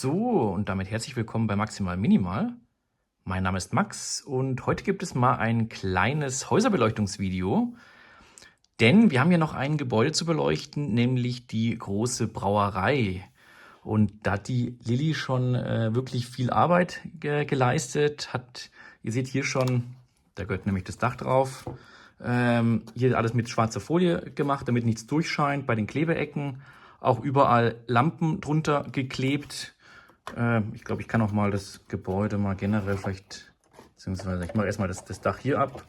So, und damit herzlich willkommen bei Maximal Minimal. Mein Name ist Max und heute gibt es mal ein kleines Häuserbeleuchtungsvideo, denn wir haben ja noch ein Gebäude zu beleuchten, nämlich die große Brauerei. Und da hat die Lilly schon wirklich viel Arbeit geleistet, ihr seht hier schon, da gehört nämlich das Dach drauf, hier alles mit schwarzer Folie gemacht, damit nichts durchscheint bei den Klebeecken, auch überall Lampen drunter geklebt. Ich glaube, ich kann auch mal das Gebäude mal generell vielleicht, beziehungsweise ich mache erstmal das Dach hier ab.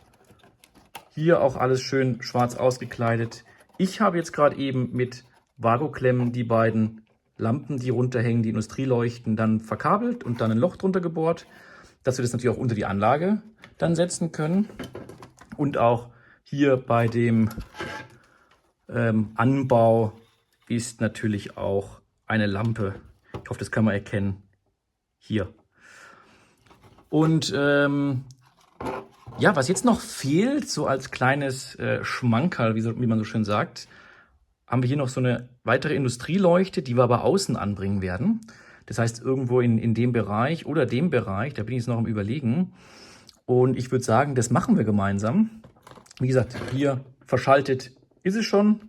Hier auch alles schön schwarz ausgekleidet. Ich habe jetzt gerade eben mit Vago-Klemmen die beiden Lampen, die runterhängen, die Industrieleuchten, dann verkabelt und dann ein Loch drunter gebohrt, dass wir das natürlich auch unter die Anlage dann setzen können. Und auch hier bei dem Anbau ist natürlich auch eine Lampe. Ich hoffe, das kann man erkennen. Hier. Und ja, was jetzt noch fehlt, so als kleines Schmankerl, wie man so schön sagt, haben wir hier noch so eine weitere Industrieleuchte, die wir aber außen anbringen werden. Das heißt, irgendwo in dem Bereich oder dem Bereich, da bin ich jetzt noch am Überlegen. Und ich würde sagen, das machen wir gemeinsam. Wie gesagt, hier verschaltet ist es schon.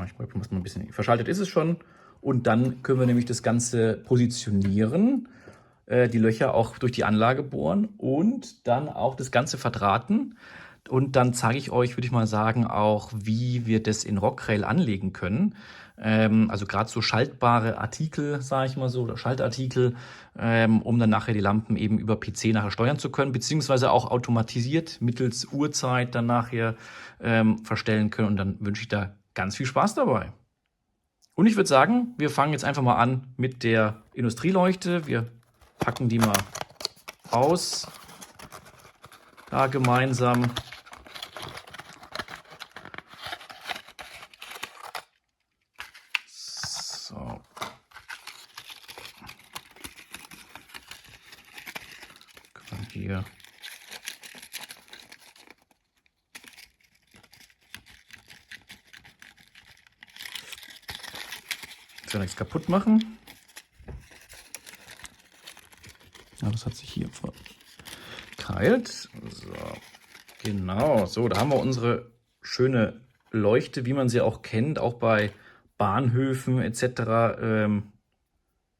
Ich muss mal ein bisschen. Verschaltet ist es schon. Und dann können wir nämlich das Ganze positionieren, die Löcher auch durch die Anlage bohren und dann auch das Ganze verdrahten. Und dann zeige ich euch, würde ich mal sagen, auch, wie wir das in Rockrail anlegen können. Also gerade so schaltbare Artikel, sage ich mal so, oder Schaltartikel, um dann nachher die Lampen eben über PC nachher steuern zu können, beziehungsweise auch automatisiert mittels Uhrzeit dann nachher verstellen können. Und dann wünsche ich da ganz viel Spaß dabei. Und ich würde sagen, wir fangen jetzt einfach mal an mit der Industrieleuchte. Wir packen die mal aus, da gemeinsam. So. Können wir hier. Ich will nichts kaputt machen. Ja, das hat sich hier verkeilt. So, genau. So, da haben wir unsere schöne Leuchte, wie man sie auch kennt, auch bei Bahnhöfen etc.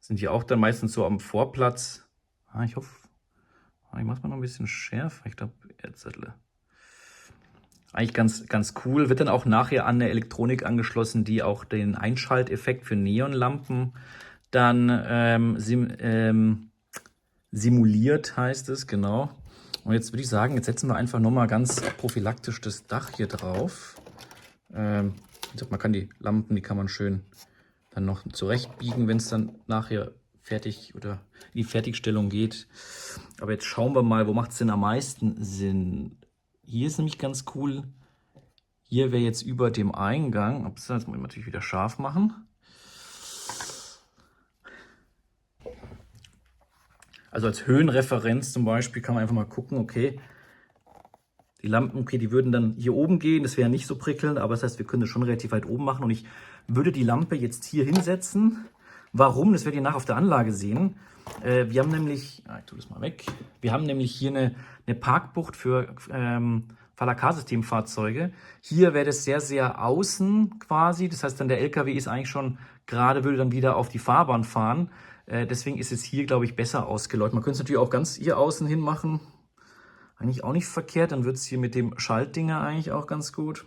Sind die auch dann meistens so am Vorplatz. Ich hoffe, ich mache es mal noch ein bisschen schärfer. Ich glaube, eigentlich ganz cool. Wird dann auch nachher an eine Elektronik angeschlossen, die auch den Einschalteffekt für Neonlampen dann simuliert, heißt es, genau. Und jetzt würde ich sagen, jetzt setzen wir einfach nochmal ganz prophylaktisch das Dach hier drauf. Man kann die Lampen, die kann man schön dann noch zurechtbiegen, wenn es dann nachher fertig oder in die Fertigstellung geht. Aber jetzt schauen wir mal, wo macht es denn am meisten Sinn? Hier ist nämlich ganz cool. Hier wäre jetzt über dem Eingang. Jetzt muss ich natürlich wieder scharf machen. Also als Höhenreferenz zum Beispiel kann man einfach mal gucken, okay, die Lampen, okay, die würden dann hier oben gehen, das wäre nicht so prickelnd, aber das heißt, wir können das schon relativ weit oben machen und ich würde die Lampe jetzt hier hinsetzen. Warum? Das werdet ihr nachher auf der Anlage sehen. Wir haben nämlich, ich tue das mal weg, wir haben nämlich hier eine Parkbucht für Fahrradkarsystemfahrzeuge. Hier wäre das sehr, sehr außen quasi, das heißt dann der LKW ist eigentlich schon gerade, würde dann wieder auf die Fahrbahn fahren. Deswegen ist es hier, glaube ich, besser ausgeleuchtet. Man könnte es natürlich auch ganz hier außen hin machen. Eigentlich auch nicht verkehrt. Dann wird es hier mit dem Schaltdinger eigentlich auch ganz gut.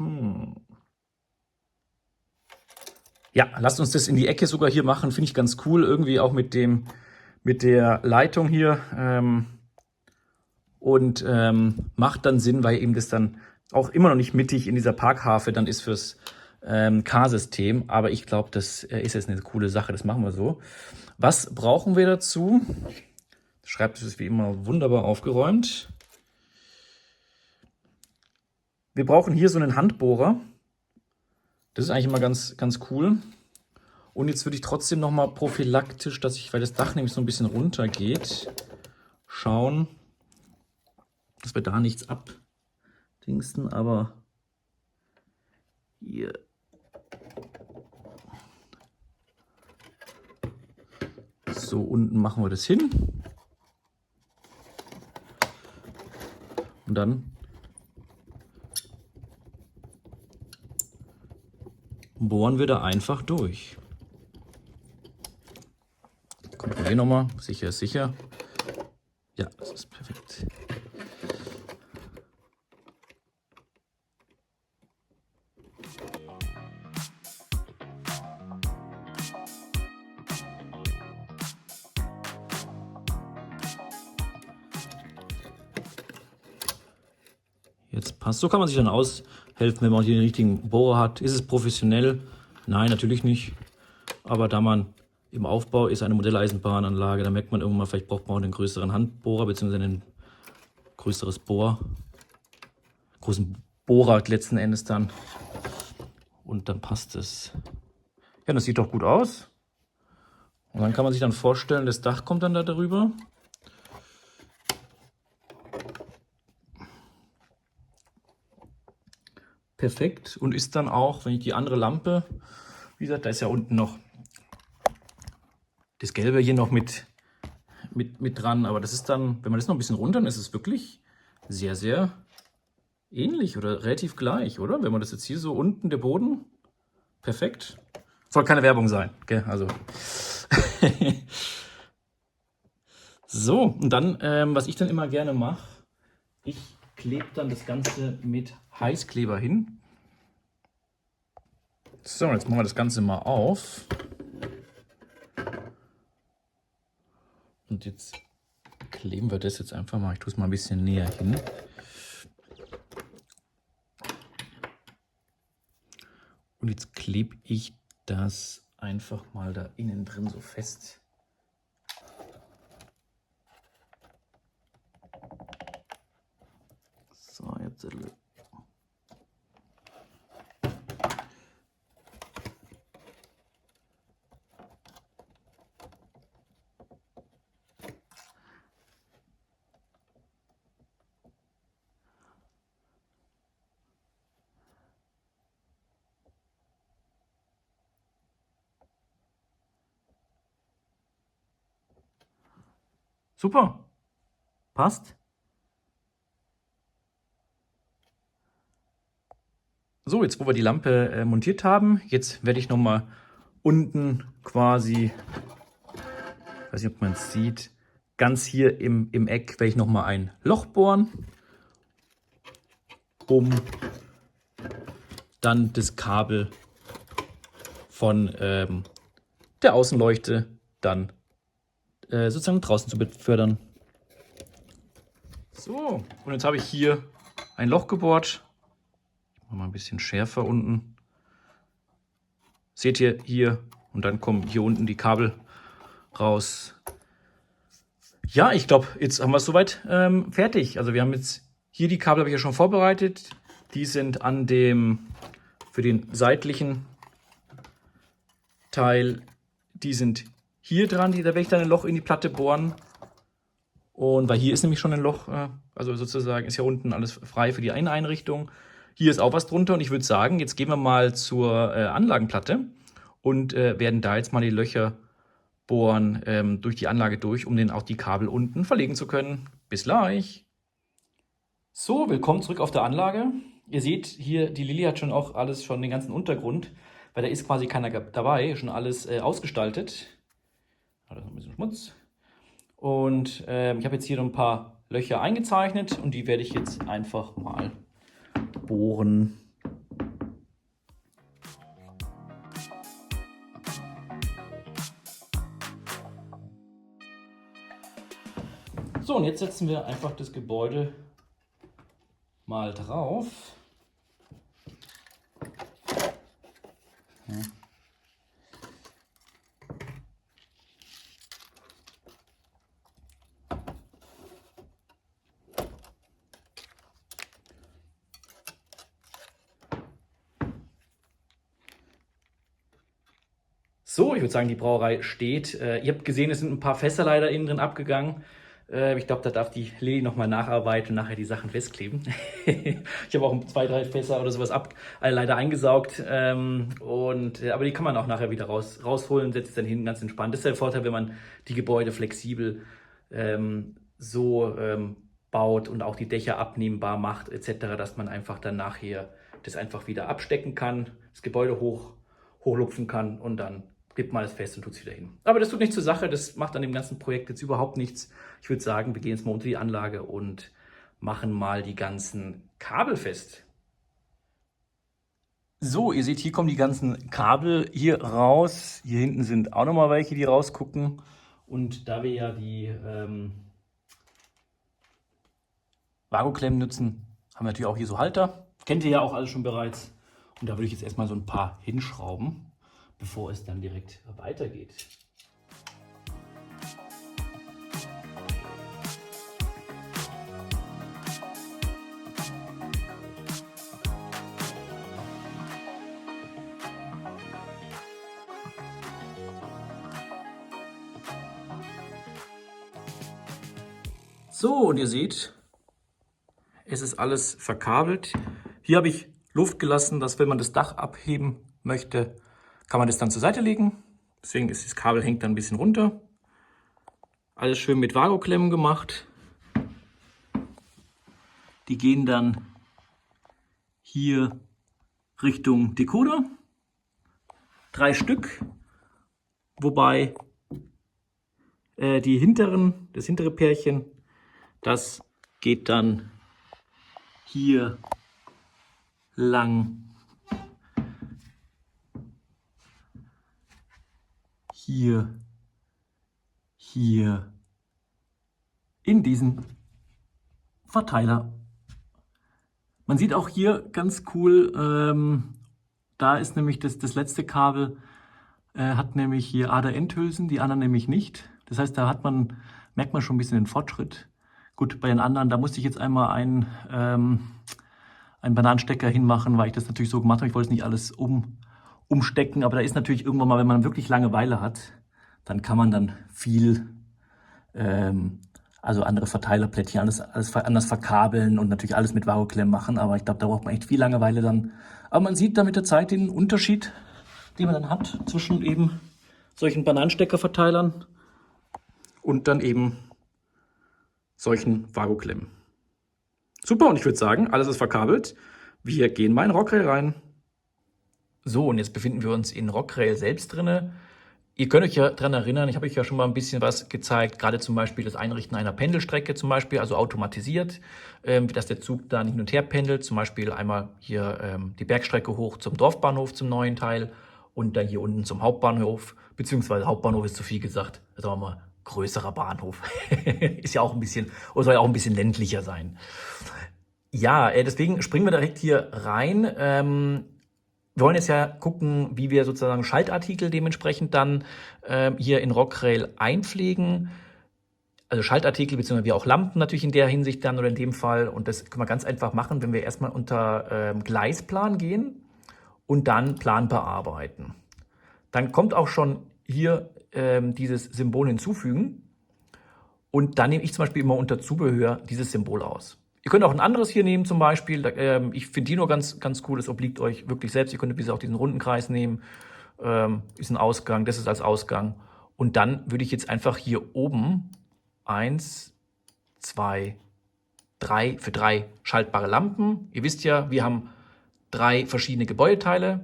Ja, lasst uns das in die Ecke sogar hier machen. Finde ich ganz cool. Irgendwie auch mit der Leitung hier. Und macht dann Sinn, weil eben das dann auch immer noch nicht mittig in dieser Parkhafe dann ist fürs Carsystem. Aber ich glaube, das ist jetzt eine coole Sache. Das machen wir so. Was brauchen wir dazu? Der Schreibtisch ist wie immer wunderbar aufgeräumt. Wir brauchen hier so einen Handbohrer. Das ist eigentlich immer ganz cool. Und jetzt würde ich trotzdem noch mal prophylaktisch, weil das Dach nämlich so ein bisschen runter geht, schauen, dass wir da nichts abdingsten, aber hier. So, unten machen wir das hin. Und dann bohren wir da einfach durch. Kontrollieren nochmal. Sicher ist sicher. Ja, das ist perfekt. Jetzt passt. So kann man sich dann aushelfen, wenn man hier den richtigen Bohrer hat. Ist es professionell? Nein, natürlich nicht. Aber da man im Aufbau ist, eine Modelleisenbahnanlage, da merkt man irgendwann, vielleicht braucht man auch einen größeren Handbohrer bzw. ein größeres großen Bohrer letzten Endes dann. Und dann passt es. Ja, das sieht doch gut aus. Und dann kann man sich dann vorstellen, das Dach kommt dann da drüber. Perfekt. Und ist dann auch, wenn ich die andere Lampe, wie gesagt, da ist ja unten noch das Gelbe hier noch mit dran. Aber das ist dann, wenn man das noch ein bisschen runter, dann ist es wirklich sehr, sehr ähnlich oder relativ gleich, oder? Wenn man das jetzt hier so unten, der Boden, perfekt. Soll keine Werbung sein, gell? Also. So, und dann, was ich dann immer gerne mache, ich klebe dann das Ganze mit Heißkleber hin. So, jetzt machen wir das Ganze mal auf. Und jetzt kleben wir das jetzt einfach mal. Ich tue es mal ein bisschen näher hin. Und jetzt klebe ich das einfach mal da innen drin so fest. So, jetzt. Super, passt. So, jetzt wo wir die Lampe montiert haben, jetzt werde ich noch mal unten quasi, ich weiß nicht, ob man es sieht, ganz hier im Eck werde ich noch mal ein Loch bohren, um dann das Kabel von der Außenleuchte dann sozusagen draußen zu befördern. So, und jetzt habe ich hier ein Loch gebohrt. Ich mache mal ein bisschen schärfer unten. Seht ihr hier, und dann kommen hier unten die Kabel raus. Ja, ich glaube, jetzt haben wir es soweit fertig. Also wir haben jetzt hier die Kabel, habe ich ja schon vorbereitet. Die sind an dem, für den seitlichen Teil, die sind hier dran. Da werde ich dann ein Loch in die Platte bohren. Und weil hier ist nämlich schon ein Loch, also sozusagen ist ja unten alles frei für die eine Einrichtung. Hier ist auch was drunter und ich würde sagen, jetzt gehen wir mal zur Anlagenplatte und werden da jetzt mal die Löcher bohren durch die Anlage durch, um dann auch die Kabel unten verlegen zu können. Bis gleich! So, willkommen zurück auf der Anlage. Ihr seht hier, die Lilly hat schon auch alles, schon den ganzen Untergrund, weil da ist quasi keiner dabei, schon alles ausgestaltet. Da ist noch ein bisschen Schmutz. Und ich habe jetzt hier noch ein paar Löcher eingezeichnet und die werde ich jetzt einfach mal bohren. So, und jetzt setzen wir einfach das Gebäude mal drauf. Ja. So, ich würde sagen, die Brauerei steht. Ihr habt gesehen, es sind ein paar Fässer leider innen drin abgegangen. Ich glaube, da darf die Lilly nochmal nacharbeiten und nachher die Sachen festkleben. Ich habe auch 2, 3 Fässer oder sowas leider eingesaugt. Aber die kann man auch nachher wieder rausholen, setzt es dann hinten ganz entspannt. Das ist der Vorteil, wenn man die Gebäude flexibel baut und auch die Dächer abnehmbar macht, etc., dass man einfach dann nachher das einfach wieder abstecken kann, das Gebäude hochlupfen kann und dann gibt man es fest und tut es wieder hin. Aber das tut nichts zur Sache, das macht an dem ganzen Projekt jetzt überhaupt nichts. Ich würde sagen, wir gehen jetzt mal unter die Anlage und machen mal die ganzen Kabel fest. So, ihr seht, hier kommen die ganzen Kabel hier raus. Hier hinten sind auch nochmal welche, die rausgucken. Und da wir ja die Vakuumklemmen nutzen, haben wir natürlich auch hier so Halter. Kennt ihr ja auch alles schon bereits. Und da würde ich jetzt erstmal so ein paar hinschrauben, bevor es dann direkt weitergeht. So, und ihr seht, es ist alles verkabelt. Hier habe ich Luft gelassen, dass wenn man das Dach abheben möchte, kann man das dann zur Seite legen. Deswegen ist das Kabel hängt dann ein bisschen runter. Alles schön mit Vakuumklemmen gemacht. Die gehen dann hier Richtung Decoder. 3 Stück, wobei das hintere Pärchen, das geht dann hier lang, hier in diesen Verteiler. Man sieht auch hier ganz cool, da ist nämlich das letzte Kabel, hat nämlich hier Ader-Endhülsen, die anderen nämlich nicht. Das heißt, da merkt man schon ein bisschen den Fortschritt. Gut, bei den anderen, da musste ich jetzt einmal einen Bananenstecker hinmachen, weil ich das natürlich so gemacht habe. Ich wollte es nicht alles umstecken, aber da ist natürlich irgendwann mal, wenn man wirklich Langeweile hat, dann kann man dann viel, also andere Verteilerplättchen, alles anders verkabeln und natürlich alles mit Vakuumklemmen machen. Aber ich glaube, da braucht man echt viel Langeweile dann. Aber man sieht da mit der Zeit den Unterschied, den man dann hat zwischen eben solchen Bananensteckerverteilern und dann eben solchen Vakuumklemmen. Super, und ich würde sagen, alles ist verkabelt. Wir gehen mal in Rockrail rein. So, und jetzt befinden wir uns in Rockrail selbst drinne. Ihr könnt euch ja daran erinnern, ich habe euch ja schon mal ein bisschen was gezeigt, gerade zum Beispiel das Einrichten einer Pendelstrecke zum Beispiel, also automatisiert, dass der Zug da hin und her pendelt, zum Beispiel einmal hier die Bergstrecke hoch zum Dorfbahnhof, zum neuen Teil und dann hier unten zum Hauptbahnhof, beziehungsweise Hauptbahnhof ist zu viel gesagt, sagen wir mal größerer Bahnhof, ist ja auch ein bisschen, oder soll ja auch ein bisschen ländlicher sein. Ja, deswegen springen wir direkt hier rein. Wir wollen jetzt ja gucken, wie wir sozusagen Schaltartikel dementsprechend dann hier in Rockrail einpflegen. Also Schaltartikel bzw. wie auch Lampen natürlich in der Hinsicht dann oder in dem Fall. Und das können wir ganz einfach machen, wenn wir erstmal unter Gleisplan gehen und dann Plan bearbeiten. Dann kommt auch schon hier dieses Symbol hinzufügen. Und dann nehme ich zum Beispiel immer unter Zubehör dieses Symbol aus. Ihr könnt auch ein anderes hier nehmen zum Beispiel. Ich finde die nur ganz cool. Das obliegt euch wirklich selbst. Ihr könnt auch diesen runden Kreis nehmen. Ist ein Ausgang. Das ist als Ausgang. Und dann würde ich jetzt einfach hier oben 1, 2, 3 für 3 schaltbare Lampen. Ihr wisst ja, wir haben 3 verschiedene Gebäudeteile.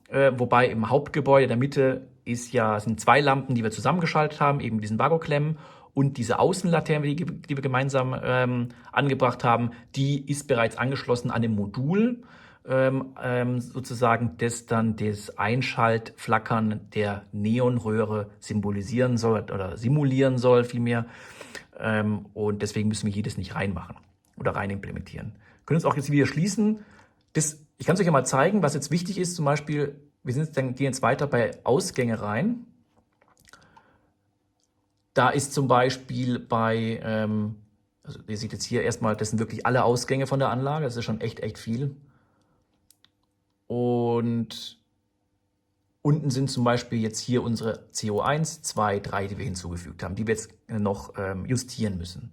Wobei im Hauptgebäude in der Mitte sind 2 Lampen, die wir zusammengeschaltet haben, eben mit diesen Vakuumklemmen. Und diese Außenlaterne, die wir gemeinsam angebracht haben, die ist bereits angeschlossen an dem Modul, sozusagen, das dann das Einschaltflackern der Neonröhre symbolisieren soll oder simulieren soll vielmehr. Und deswegen müssen wir hier das nicht reinmachen oder rein implementieren. Wir können uns auch jetzt wieder schließen. Ich kann es euch ja mal zeigen, was jetzt wichtig ist. Zum Beispiel, gehen jetzt weiter bei Ausgänge rein. Da ist zum Beispiel also ihr seht jetzt hier erstmal, das sind wirklich alle Ausgänge von der Anlage, das ist schon echt viel. Und Unten sind zum Beispiel jetzt hier unsere CO1, 2, 3, die wir hinzugefügt haben, die wir jetzt noch justieren müssen.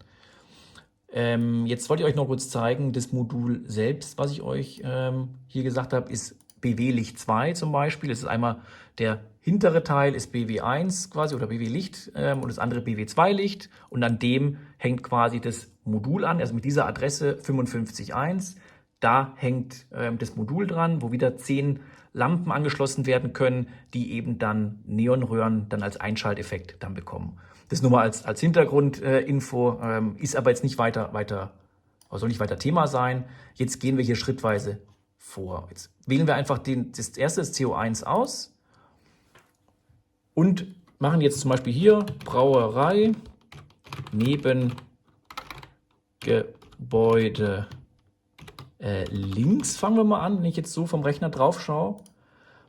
Jetzt wollte ich euch noch kurz zeigen, das Modul selbst, was ich euch hier gesagt habe, ist BW-Licht 2 zum Beispiel. Das ist einmal der hintere Teil ist BW1 quasi oder BW-Licht und das andere BW2-Licht. Und an dem hängt quasi das Modul an, also mit dieser Adresse 55.1. Da hängt das Modul dran, wo wieder 10 Lampen angeschlossen werden können, die eben dann Neonröhren dann als Einschalteffekt dann bekommen. Das nur mal als Hintergrundinfo, ist aber jetzt nicht soll nicht weiter Thema sein. Jetzt gehen wir hier schrittweise vor. Jetzt wählen wir einfach das erste, das CO1 aus und machen jetzt zum Beispiel hier Brauerei, Nebengebäude links, fangen wir mal an, wenn ich jetzt so vom Rechner drauf schaue.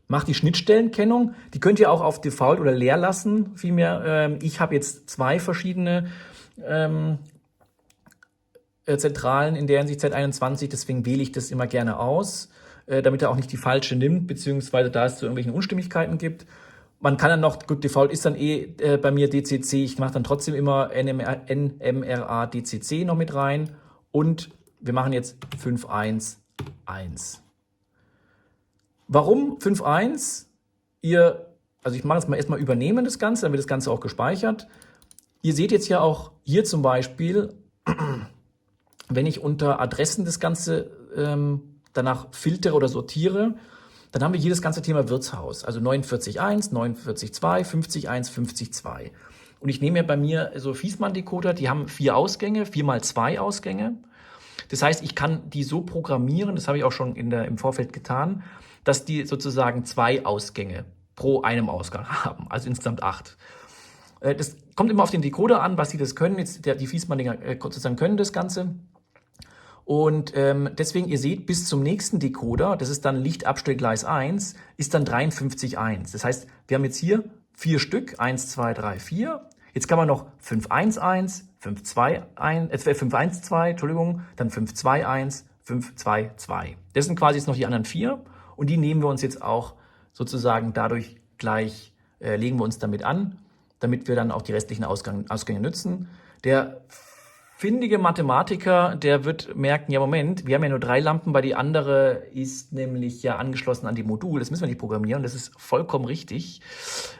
Macht die Schnittstellenkennung, die könnt ihr auch auf Default oder leer lassen, vielmehr. Ich habe jetzt 2 verschiedene Zentralen in der Hinsicht Z21, deswegen wähle ich das immer gerne aus, damit er auch nicht die falsche nimmt, beziehungsweise da es zu irgendwelchen Unstimmigkeiten gibt. Man kann dann noch, gut, Default ist dann bei mir DCC, ich mache dann trotzdem immer NMRA DCC noch mit rein und wir machen jetzt 5.1.1. Warum 5.1? Also ich mache jetzt mal erstmal übernehmen das Ganze, dann wird das Ganze auch gespeichert. Ihr seht jetzt ja auch hier zum Beispiel, wenn ich unter Adressen das Ganze danach filtere oder sortiere, dann haben wir hier das ganze Thema Wirtshaus, also 49.1, 49.2, 50.1, 50.2. Und ich nehme ja bei mir so Fiesmann-Decoder, die haben 4 Ausgänge, 4x2 Ausgänge. Das heißt, ich kann die so programmieren, das habe ich auch schon im Vorfeld getan, dass die sozusagen 2 Ausgänge pro einem Ausgang haben, also insgesamt 8. Das kommt immer auf den Decoder an, was sie das können. Jetzt die Fiesmann-Dinger sozusagen können das Ganze. Und deswegen, ihr seht, bis zum nächsten Decoder, das ist dann Lichtabstellgleis 1, ist dann 53.1. Das heißt, wir haben jetzt hier 4 Stück, 1, 2, 3, 4. Jetzt kann man noch 5.1.1, 5.1.2, Entschuldigung, dann 5.2.1, 5.2.2. Das sind quasi jetzt noch die anderen 4 und die nehmen wir uns jetzt auch sozusagen dadurch gleich, legen wir uns damit an, damit wir dann auch die restlichen Ausgänge nutzen. Der findige Mathematiker, der wird merken, ja Moment, wir haben ja nur 3 Lampen, weil die andere ist nämlich ja angeschlossen an die Modul. Das müssen wir nicht programmieren, das ist vollkommen richtig,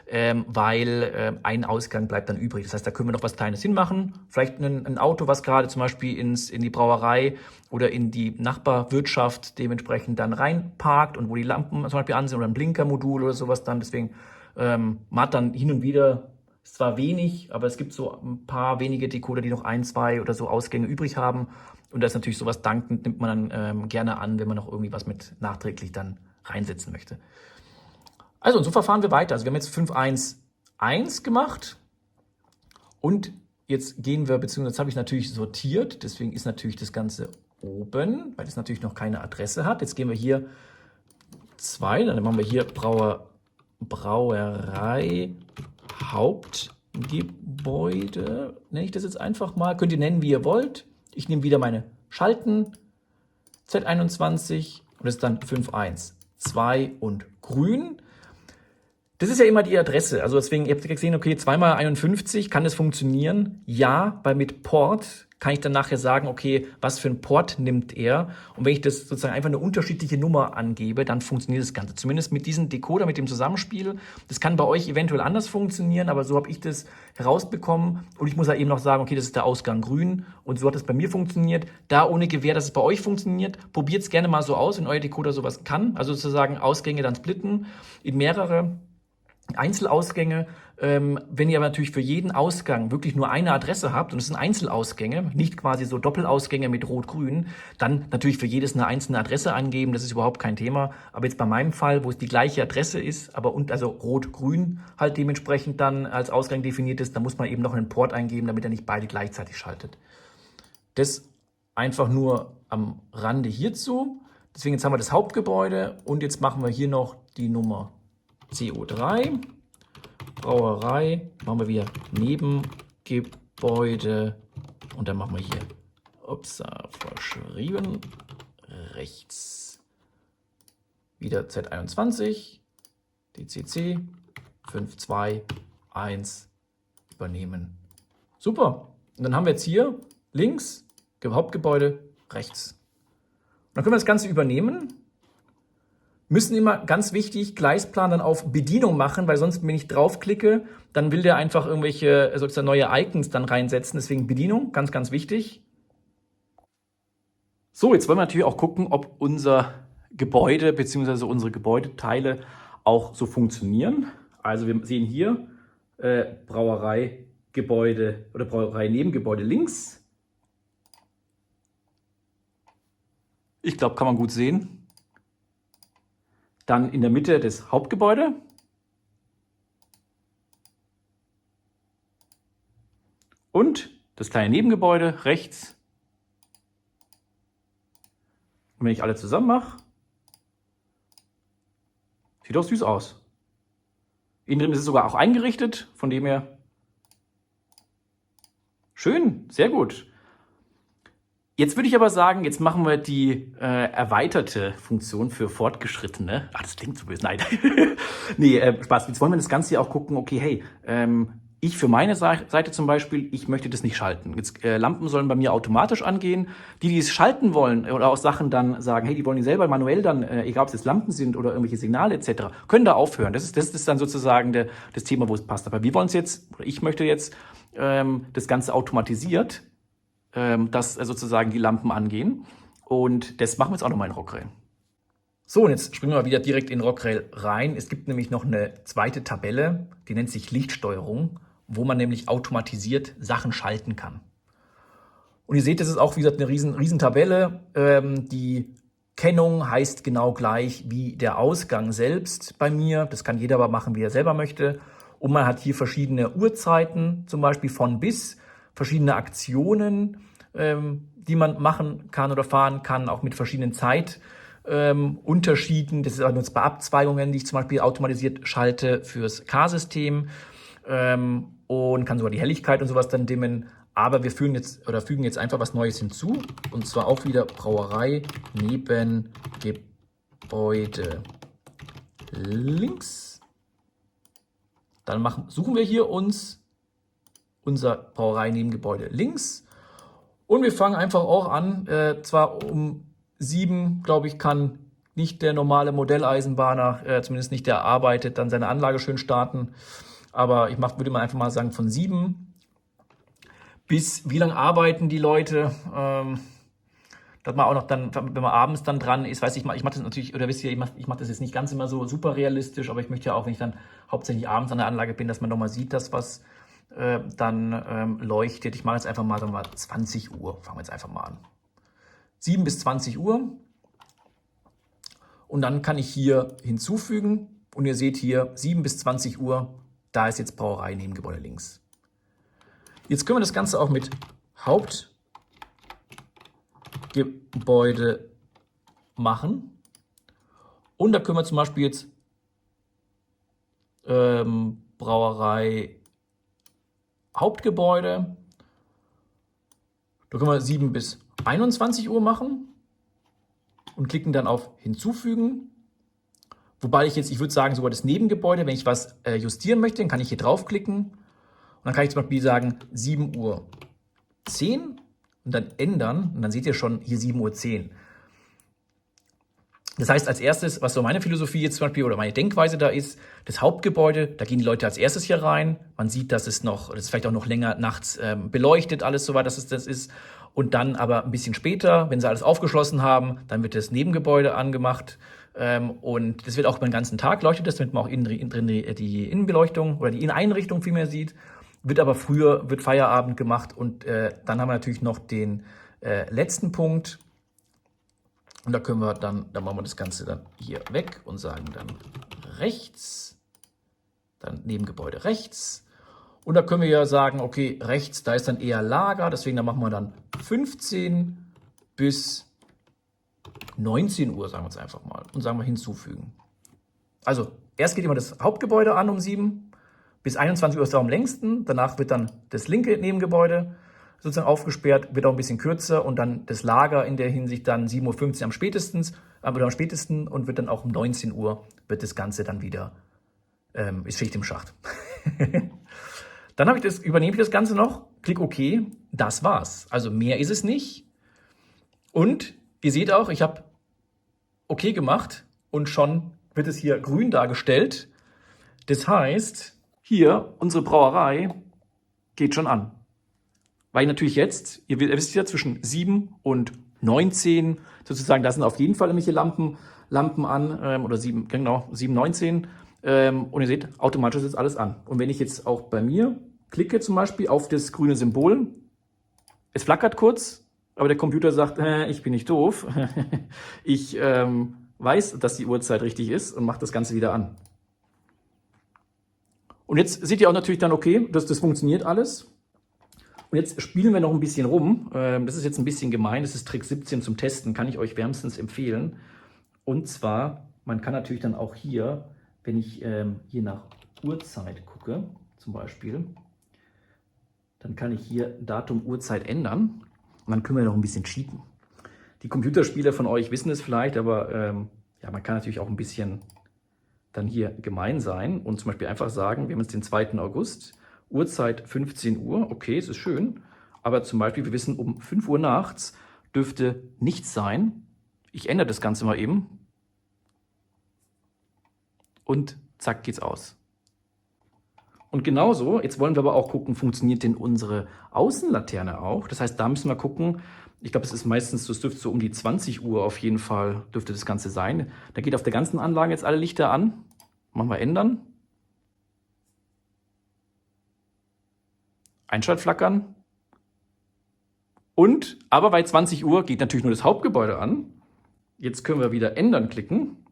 weil ein Ausgang bleibt dann übrig. Das heißt, da können wir noch was Kleines hinmachen. Vielleicht ein Auto, was gerade zum Beispiel in die Brauerei oder in die Nachbarwirtschaft dementsprechend dann reinparkt und wo die Lampen zum Beispiel an sind oder ein Blinkermodul oder sowas dann. Deswegen man hat dann hin und wieder, ist zwar wenig, aber es gibt so ein paar wenige Decoder, die noch 1, 2 oder so Ausgänge übrig haben. Und das ist natürlich sowas dankend, nimmt man dann gerne an, wenn man noch irgendwie was mit nachträglich dann reinsetzen möchte. Also, und so verfahren wir weiter. Also wir haben jetzt 5.1.1 gemacht und jetzt gehen wir, beziehungsweise jetzt habe ich natürlich sortiert, deswegen ist natürlich das Ganze oben, weil es natürlich noch keine Adresse hat. Jetzt gehen wir hier 2, dann machen wir hier Brauerei Hauptgebäude, nenne ich das jetzt einfach mal. Könnt ihr nennen, wie ihr wollt. Ich nehme wieder meine Schalten, Z21 und das ist dann 5.1.2 und grün. Das ist ja immer die Adresse. Also deswegen, ihr habt gesehen, okay, 2x51, kann das funktionieren? Ja, weil mit Port kann ich dann nachher sagen, okay, was für ein Port nimmt er? Und wenn ich das sozusagen einfach eine unterschiedliche Nummer angebe, dann funktioniert das Ganze. Zumindest mit diesem Decoder, mit dem Zusammenspiel. Das kann bei euch eventuell anders funktionieren, aber so habe ich das herausbekommen. Und ich muss ja eben noch sagen, okay, das ist der Ausgang grün. Und so hat es bei mir funktioniert. Da ohne Gewähr, dass es bei euch funktioniert, probiert es gerne mal so aus, wenn euer Decoder sowas kann. Also sozusagen Ausgänge dann splitten in mehrere Einzelausgänge. Wenn ihr aber natürlich für jeden Ausgang wirklich nur eine Adresse habt und es sind Einzelausgänge, nicht quasi so Doppelausgänge mit Rot-Grün, dann natürlich für jedes eine einzelne Adresse angeben, das ist überhaupt kein Thema. Aber jetzt bei meinem Fall, wo es die gleiche Adresse ist, aber also Rot-Grün halt dementsprechend dann als Ausgang definiert ist, dann muss man eben noch einen Port eingeben, damit er nicht beide gleichzeitig schaltet. Das einfach nur am Rande hierzu. Deswegen jetzt haben wir das Hauptgebäude und jetzt machen wir hier noch die Nummer CO3, Brauerei, machen wir wieder Nebengebäude und dann machen wir hier, verschrieben, rechts, wieder Z21, DCC 521 übernehmen. Super. Und dann haben wir jetzt hier links Hauptgebäude, rechts. Und dann können wir das Ganze übernehmen. Müssen immer, ganz wichtig, Gleisplan dann auf Bedienung machen, weil sonst, wenn ich draufklicke, dann will der einfach irgendwelche sozusagen neue Icons dann reinsetzen. Deswegen Bedienung, ganz, ganz wichtig. So, jetzt wollen wir natürlich auch gucken, ob unser Gebäude bzw. unsere Gebäudeteile auch so funktionieren. Also wir sehen hier Brauereigebäude oder Brauerei-Nebengebäude links. Ich glaube, kann man gut sehen. Dann in der Mitte das Hauptgebäude. Und das kleine Nebengebäude rechts. Und wenn ich alle zusammen mache, sieht auch süß aus. Innen drin ist es sogar auch eingerichtet, von dem her schön, sehr gut. Jetzt würde ich aber sagen, jetzt machen wir die erweiterte Funktion für Fortgeschrittene. Ach, das klingt so böse, nein. Nee, Spaß. Jetzt wollen wir das Ganze hier auch gucken, okay, hey, ich für meine Seite zum Beispiel, ich möchte das nicht schalten. Jetzt, Lampen sollen bei mir automatisch angehen. Die es schalten wollen oder auch Sachen dann sagen, hey, die wollen die selber manuell dann, egal ob es jetzt Lampen sind oder irgendwelche Signale etc., können da aufhören. Das ist dann sozusagen das Thema, wo es passt. Aber wir wollen es jetzt, oder ich möchte jetzt das Ganze automatisiert, dass sozusagen die Lampen angehen. Und das machen wir jetzt auch nochmal in Rockrail. So, und jetzt springen wir wieder direkt in Rockrail rein. Es gibt nämlich noch eine zweite Tabelle, die nennt sich Lichtsteuerung, wo man nämlich automatisiert Sachen schalten kann. Und ihr seht, das ist auch, wie gesagt, eine riesen Tabelle. Die Kennung heißt genau gleich wie der Ausgang selbst bei mir. Das kann jeder aber machen, wie er selber möchte. Und man hat hier verschiedene Uhrzeiten, zum Beispiel von bis, verschiedene Aktionen, die man machen kann oder fahren kann, auch mit verschiedenen Zeitunterschieden. Das ist auch jetzt bei Abzweigungen, die ich zum Beispiel automatisiert schalte fürs K-System, und kann sogar die Helligkeit und sowas dann dimmen. Aber wir fügen jetzt einfach was Neues hinzu, und zwar auch wieder Brauerei Nebengebäude links. Dann suchen wir hier uns unser Brauerei-Nebengebäude links. Und wir fangen einfach auch an, zwar um 7, glaube ich, kann nicht der normale Modelleisenbahner, zumindest nicht der arbeitet, dann seine Anlage schön starten. Aber würde man einfach mal sagen, von 7 bis, wie lange arbeiten die Leute? Dass man auch noch dann, wenn man abends dann dran ist, weiß ich mache das natürlich, oder wisst ihr, ich mache das jetzt nicht ganz immer so super realistisch, aber ich möchte ja auch, wenn ich dann hauptsächlich abends an der Anlage bin, dass man nochmal sieht, dass was dann leuchtet. Ich mache jetzt einfach mal, sagen wir mal 20 Uhr, fangen wir jetzt einfach mal an. 7 bis 20 Uhr. Und dann kann ich hier hinzufügen, und ihr seht hier 7 bis 20 Uhr, da ist jetzt Brauerei Nebengebäude links. Jetzt können wir das Ganze auch mit Hauptgebäude machen. Und da können wir zum Beispiel jetzt Brauerei Hauptgebäude. Da können wir 7 bis 21 Uhr machen und klicken dann auf Hinzufügen. Wobei ich würde sagen, sogar das Nebengebäude, wenn ich was justieren möchte, dann kann ich hier draufklicken. Und dann kann ich zum Beispiel sagen 7:10 Uhr und dann ändern. Und dann seht ihr schon hier 7:10 Uhr. Das heißt, als erstes, was so meine Philosophie jetzt zum Beispiel oder meine Denkweise da ist, das Hauptgebäude, da gehen die Leute als erstes hier rein. Man sieht, dass es vielleicht auch noch länger nachts beleuchtet, alles so weit, dass es das ist. Und dann aber ein bisschen später, wenn sie alles aufgeschlossen haben, dann wird das Nebengebäude angemacht. Und das wird auch über den ganzen Tag leuchtet, damit man auch innen drin die Innenbeleuchtung oder die Inneneinrichtung viel mehr sieht. Wird aber früher, wird Feierabend gemacht. Und dann haben wir natürlich noch den letzten Punkt. Und da machen wir das Ganze dann hier weg und sagen dann rechts, dann Nebengebäude rechts. Und da können wir ja sagen, okay, rechts, da ist dann eher Lager, deswegen da machen wir dann 15 bis 19 Uhr, sagen wir jetzt einfach mal, und sagen wir hinzufügen. Also erst geht immer das Hauptgebäude an um 7, bis 21 Uhr ist da am längsten, danach wird dann das linke Nebengebäude sozusagen aufgesperrt, wird auch ein bisschen kürzer, und dann das Lager in der Hinsicht dann 7:15 Uhr am spätesten und wird dann auch um 19 Uhr wird das Ganze dann wieder ist Schicht im Schacht. Dann übernehme ich das Ganze noch, klick OK, das war's. Also mehr ist es nicht. Und ihr seht auch, ich habe OK gemacht und schon wird es hier grün dargestellt. Das heißt, hier unsere Brauerei geht schon an. Weil natürlich jetzt, ihr wisst ja, zwischen 7 und 19 sozusagen, da sind auf jeden Fall irgendwelche Lampen an, oder 7, genau, 7, 19. Und ihr seht, automatisch ist jetzt alles an. Und wenn ich jetzt auch bei mir klicke zum Beispiel auf das grüne Symbol, es flackert kurz, aber der Computer sagt, ich bin nicht doof. Ich weiß, dass die Uhrzeit richtig ist und macht das Ganze wieder an. Und jetzt seht ihr auch natürlich dann, okay, das funktioniert alles. Und jetzt spielen wir noch ein bisschen rum. Das ist jetzt ein bisschen gemein, das ist Trick 17 zum Testen, kann ich euch wärmstens empfehlen. Und zwar, man kann natürlich dann auch hier, wenn ich hier nach Uhrzeit gucke, zum Beispiel, dann kann ich hier Datum, Uhrzeit ändern. Und dann können wir noch ein bisschen cheaten. Die Computerspieler von euch wissen es vielleicht, aber ja, man kann natürlich auch ein bisschen dann hier gemein sein und zum Beispiel einfach sagen, wir haben jetzt den 2. August, Uhrzeit 15 Uhr, okay, es ist schön, aber zum Beispiel, wir wissen, um 5 Uhr nachts dürfte nichts sein. Ich ändere das Ganze mal eben und zack geht's aus. Und genauso, jetzt wollen wir aber auch gucken, funktioniert denn unsere Außenlaterne auch? Das heißt, da müssen wir gucken, ich glaube, es ist meistens, das dürfte so um die 20 Uhr auf jeden Fall, dürfte das Ganze sein. Da geht auf der ganzen Anlage jetzt alle Lichter an. Machen wir ändern. Einschaltflackern. Und, aber bei 20 Uhr geht natürlich nur das Hauptgebäude an. Jetzt können wir wieder ändern klicken.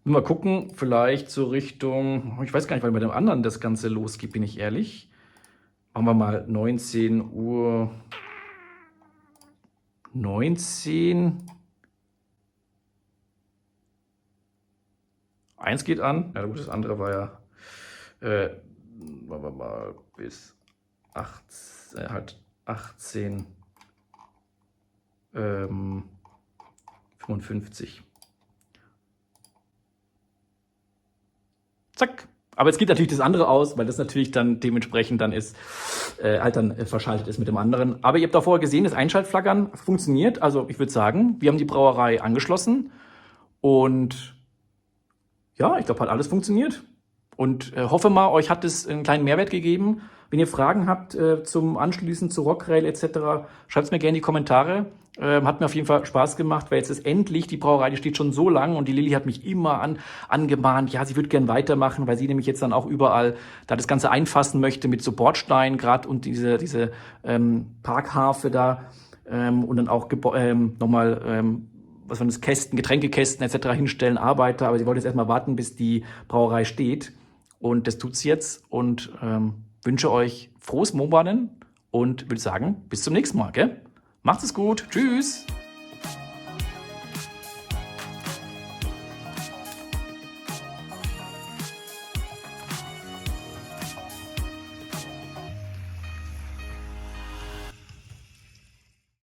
Mal gucken, vielleicht so Richtung, ich weiß gar nicht, weil bei dem anderen das Ganze losgeht, bin ich ehrlich. Machen wir mal 19 Uhr 19. 1 geht an. Ja gut, das andere war ja, machen wir mal bis 18, halt 18, 55. Zack. Aber jetzt geht natürlich das andere aus, weil das natürlich dann dementsprechend dann ist, halt dann verschaltet ist mit dem anderen. Aber ihr habt auch vorher gesehen, das Einschaltflackern funktioniert. Also ich würde sagen, wir haben die Brauerei angeschlossen und ja, ich glaube, hat alles funktioniert. Und hoffe mal, euch hat es einen kleinen Mehrwert gegeben. Wenn ihr Fragen habt zum Anschließen zu Rockrail etc., schreibt es mir gerne in die Kommentare. Hat mir auf jeden Fall Spaß gemacht, weil jetzt ist endlich die Brauerei, die steht schon so lang und die Lilly hat mich immer angemahnt, ja, sie würde gern weitermachen, weil sie nämlich jetzt dann auch überall da das Ganze einfassen möchte mit so Bordsteinen gerade und diese Parkharfe da und dann auch nochmal was man das Kästen, Getränkekästen etc. hinstellen, Arbeiter, aber sie wollte jetzt erstmal warten, bis die Brauerei steht und das tut sie jetzt und wünsche euch frohes Mobaden und würde sagen, bis zum nächsten Mal, gell? Macht es gut. Tschüss.